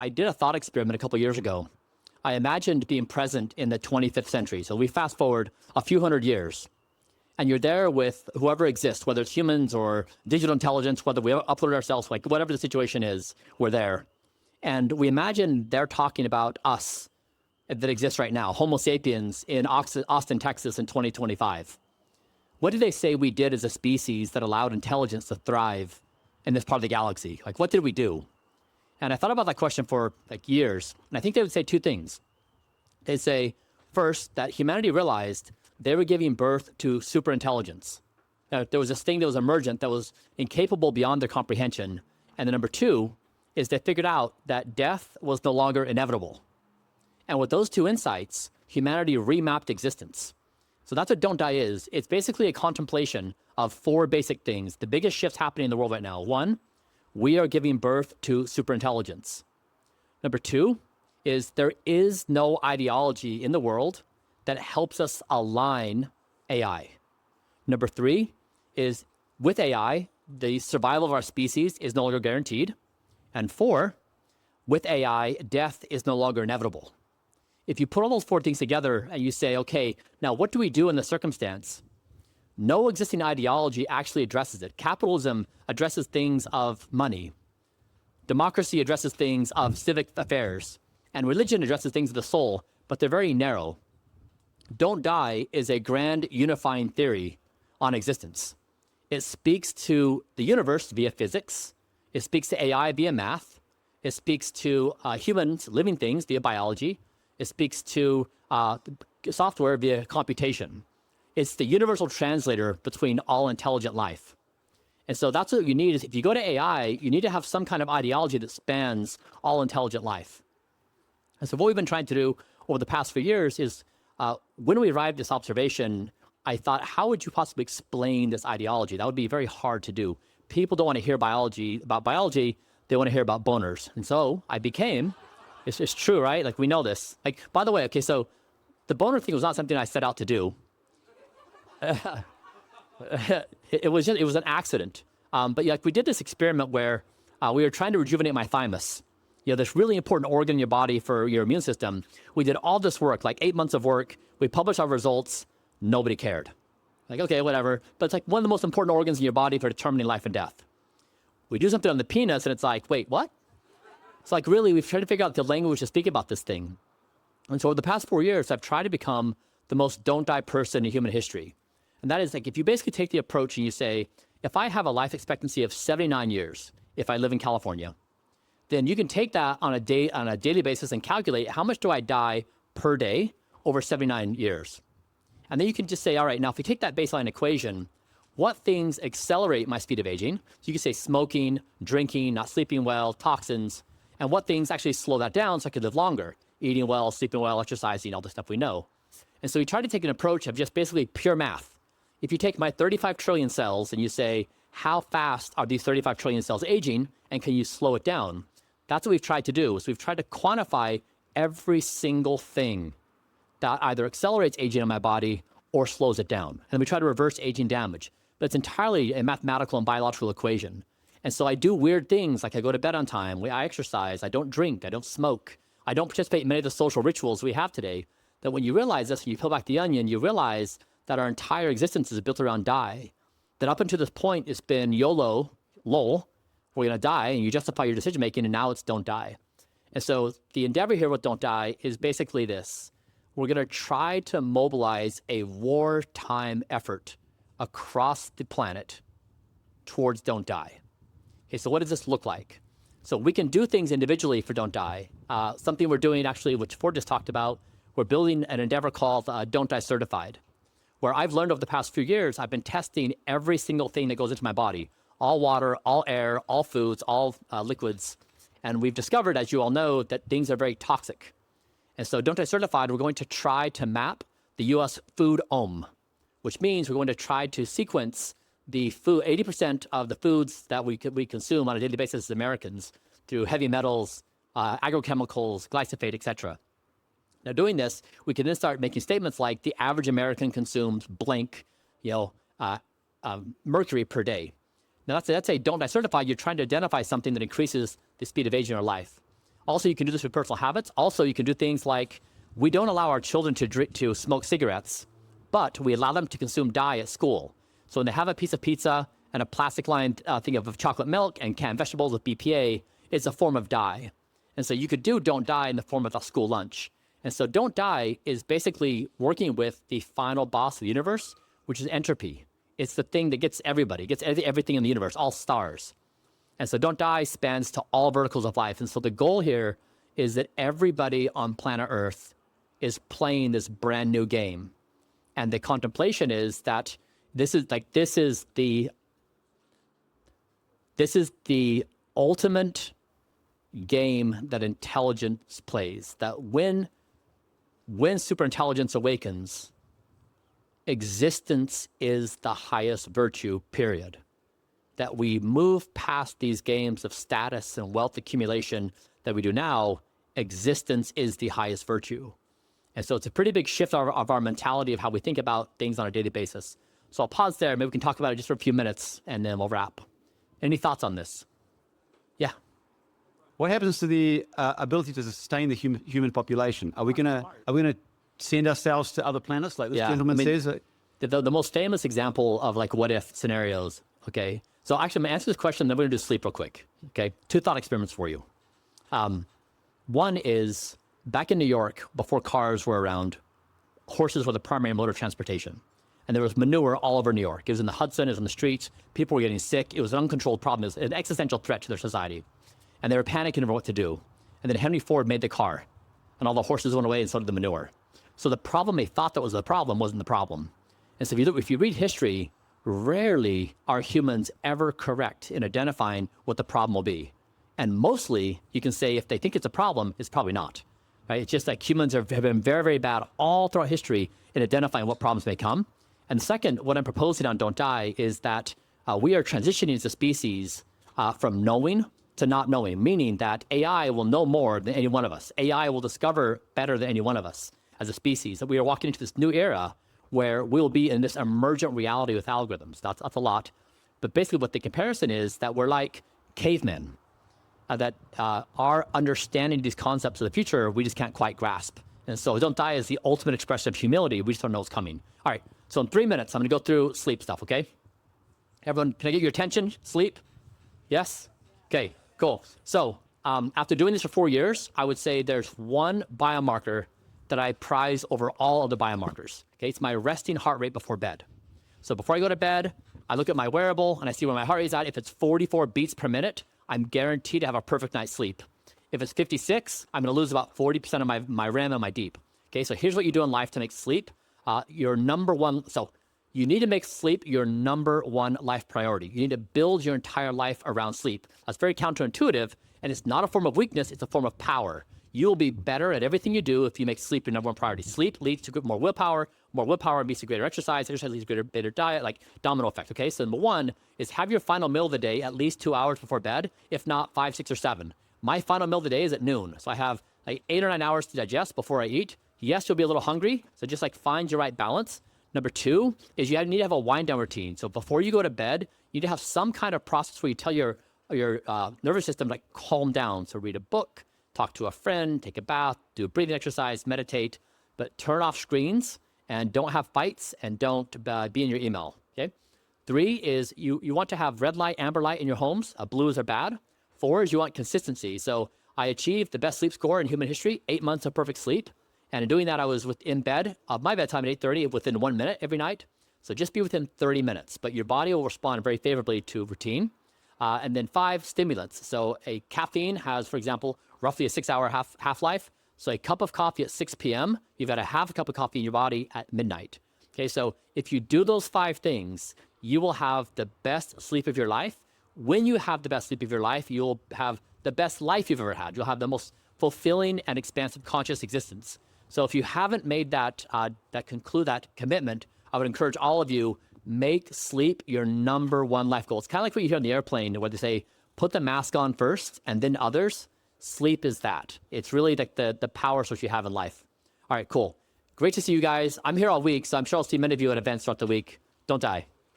I did a thought experiment a couple years ago. I imagined being present in the 25th century. So we fast forward a few hundred years, and you're there with whoever exists, whether it's humans or digital intelligence, whether we upload ourselves, like whatever the situation is, we're there. And we imagine they're talking about us that exists right now, Homo sapiens in Austin, Texas in 2025. What did they say we did as a species that allowed intelligence to thrive in this part of the galaxy? Like, what did we do? And I thought about that question for like years, and I think they would say two things. They'd say, first, that humanity realized they were giving birth to superintelligence. There was this thing that was emergent that was incapable beyond their comprehension. And then number two is they figured out that death was no longer inevitable. And with those two insights, humanity remapped existence. So that's what Don't Die is. It's basically a contemplation of four basic things. The biggest shifts happening in the world right now. One, we are giving birth to superintelligence. Number two is there is no ideology in the world that helps us align AI. Number three is with AI, the survival of our species is no longer guaranteed. And four, with AI, death is no longer inevitable. If you put all those four things together and you say, okay, now what do we do in this circumstance? No existing ideology actually addresses it. Capitalism addresses things of money. Democracy addresses things of civic affairs. And religion addresses things of the soul, but they're very narrow. Don't Die is a grand unifying theory on existence. It speaks to the universe via physics. It speaks to AI via math. It speaks to humans, living things, via biology. It speaks to software via computation. It's the universal translator between all intelligent life. And so that's what you need is if you go to AI, you need to have some kind of ideology that spans all intelligent life. And so what we've been trying to do over the past few years is when we arrived at this observation, I thought, how would you possibly explain this ideology? That would be very hard to do. People don't want to hear about biology. They want to hear about boners. And so I became, it's true, right? Like we know this. Like, by the way, okay, so the boner thing was not something I set out to do. It was an accident. But like we did this experiment where we were trying to rejuvenate my thymus. You know, this really important organ in your body for your immune system. We did all this work, like 8 months of work. We published our results. Nobody cared. Like, okay, whatever. But it's like one of the most important organs in your body for determining life and death. We do something on the penis and it's like, wait, what? It's like, really, we've tried to figure out the language to speak about this thing. And so over the past 4 years, I've tried to become the most don't die person in human history. And that is like, if you basically take the approach and you say, if I have a life expectancy of 79 years, if I live in California, then you can take that on a daily basis and calculate how much do I die per day over 79 years. And then you can just say, all right, now if we take that baseline equation, what things accelerate my speed of aging? So you can say smoking, drinking, not sleeping well, toxins, and what things actually slow that down so I could live longer, eating well, sleeping well, exercising, all the stuff we know. And so we try to take an approach of just basically pure math. If you take my 35 trillion cells and you say, how fast are these 35 trillion cells aging and can you slow it down? That's what we've tried to do. So we've tried to quantify every single thing that either accelerates aging in my body or slows it down. And we try to reverse aging damage. But it's entirely a mathematical and biological equation. And so I do weird things like I go to bed on time, I exercise, I don't drink, I don't smoke, I don't participate in many of the social rituals we have today. That when you realize this and you peel back the onion, you realize that our entire existence is built around die. That up until this point, it's been YOLO, lol, we're gonna die, and you justify your decision making, and now it's don't die. And so the endeavor here with Don't Die is basically this. We're gonna try to mobilize a wartime effort across the planet towards Don't Die. Okay, so what does this look like? So we can do things individually for Don't Die. Something we're doing actually, which Ford just talked about, we're building an endeavor called Don't Die Certified, where I've learned over the past few years, I've been testing every single thing that goes into my body, all water, all air, all foods, all liquids. And we've discovered, as you all know, that things are very toxic. And so Don't Die Certified, we're going to try to map the US food ohm, which means we're going to try to sequence the food, 80% of the foods that we consume on a daily basis as Americans through heavy metals, agrochemicals, glyphosate, et cetera. Now doing this, we can then start making statements like the average American consumes blank, mercury per day. Now that's a Don't Die Certified, you're trying to identify something that increases the speed of aging in our life. Also, you can do this with personal habits. Also, you can do things like we don't allow our children to smoke cigarettes, but we allow them to consume dye at school. So when they have a piece of pizza and a plastic-lined thing of chocolate milk and canned vegetables with BPA, it's a form of dye. And so you could do don't die in the form of a school lunch. And so don't die is basically working with the final boss of the universe, which is entropy. It's the thing that gets everybody, gets everything in the universe, all stars. And so don't die spans to all verticals of life. And so the goal here is that everybody on planet Earth is playing this brand new game. And the contemplation is that this is the ultimate game that intelligence plays. That when superintelligence awakens, existence is the highest virtue, period. That we move past these games of status and wealth accumulation that we do now, existence is the highest virtue. And so it's a pretty big shift of our mentality of how we think about things on a daily basis. So I'll pause there. Maybe we can talk about it just for a few minutes and then we'll wrap. Any thoughts on this? Yeah. What happens to the ability to sustain the human population? Are we gonna send ourselves to other planets like this gentleman says? The most famous example of like what if scenarios. Okay. So actually I'm gonna answer this question, then we're gonna do sleep real quick. Okay. 2 thought experiments for you. One is back in New York, before cars were around, horses were the primary mode of transportation. And there was manure all over New York. It was in the Hudson, it was on the streets. People were getting sick. It was an uncontrolled problem. It was an existential threat to their society. And they were panicking over what to do. And then Henry Ford made the car. And all the horses went away and so did the manure. So the problem they thought that was the problem wasn't the problem. And so if you read history, rarely are humans ever correct in identifying what the problem will be. And mostly, you can say if they think it's a problem, it's probably not. Right? It's just like humans have been very, very bad all throughout history in identifying what problems may come. And second, what I'm proposing on Don't Die is that we are transitioning as a species from knowing to not knowing, meaning that AI will know more than any one of us. AI will discover better than any one of us as a species. That we are walking into this new era where we'll be in this emergent reality with algorithms. That's a lot. But basically what the comparison is that we're like cavemen, that our understanding of these concepts of the future, we just can't quite grasp. And so Don't Die is the ultimate expression of humility. We just don't know what's coming. All right, so in 3 minutes, I'm gonna go through sleep stuff, okay? Everyone, can I get your attention? Sleep? Yes? Okay, cool. So after doing this for 4 years, I would say there's one biomarker that I prize over all other biomarkers. Okay, it's my resting heart rate before bed. So before I go to bed, I look at my wearable and I see where my heart rate is at. If it's 44 beats per minute, I'm guaranteed to have a perfect night's sleep. If it's 56, I'm gonna lose about 40% of my REM and my deep. Okay, so here's what you do in life to make sleep your number one. So you need to make sleep your number one life priority. You need to build your entire life around sleep. That's very counterintuitive, and it's not a form of weakness, it's a form of power. You'll be better at everything you do if you make sleep your number one priority. Sleep leads to more willpower leads to greater exercise leads to better diet, like domino effect, okay? So number one is have your final meal of the day at least 2 hours before bed, if not 5, 6, or 7. My final meal of the day is at noon, so I have like 8 or 9 hours to digest before I eat. Yes, you'll be a little hungry, so just like find your right balance. Number 2 is you need to have a wind down routine. So before you go to bed, you need to have some kind of process where you tell your nervous system like calm down. So read a book, talk to a friend, take a bath, do a breathing exercise, meditate, but turn off screens and don't have fights and don't be in your email, okay? 3 is you want to have red light, amber light in your homes. Blues are bad. 4 is you want consistency. So I achieved the best sleep score in human history, 8 months of perfect sleep. And in doing that, I was in bed, my bedtime at 8:30, within 1 minute every night. So just be within 30 minutes, but your body will respond very favorably to routine. And then 5, stimulants. So a caffeine has, for example, roughly a 6-hour half-life. So a cup of coffee at 6 p.m., you've got to have a cup of coffee in your body at midnight. Okay, so if you do those 5 things, you will have the best sleep of your life. When you have the best sleep of your life, you'll have the best life you've ever had. You'll have the most fulfilling and expansive conscious existence. So if you haven't made that commitment, I would encourage all of you, make sleep your number one life goal. It's kind of like what you hear on the airplane where they say, put the mask on first and then others. Sleep is that. It's really like the power source you have in life. All right, cool. Great to see you guys. I'm here all week, so I'm sure I'll see many of you at events throughout the week. Don't die.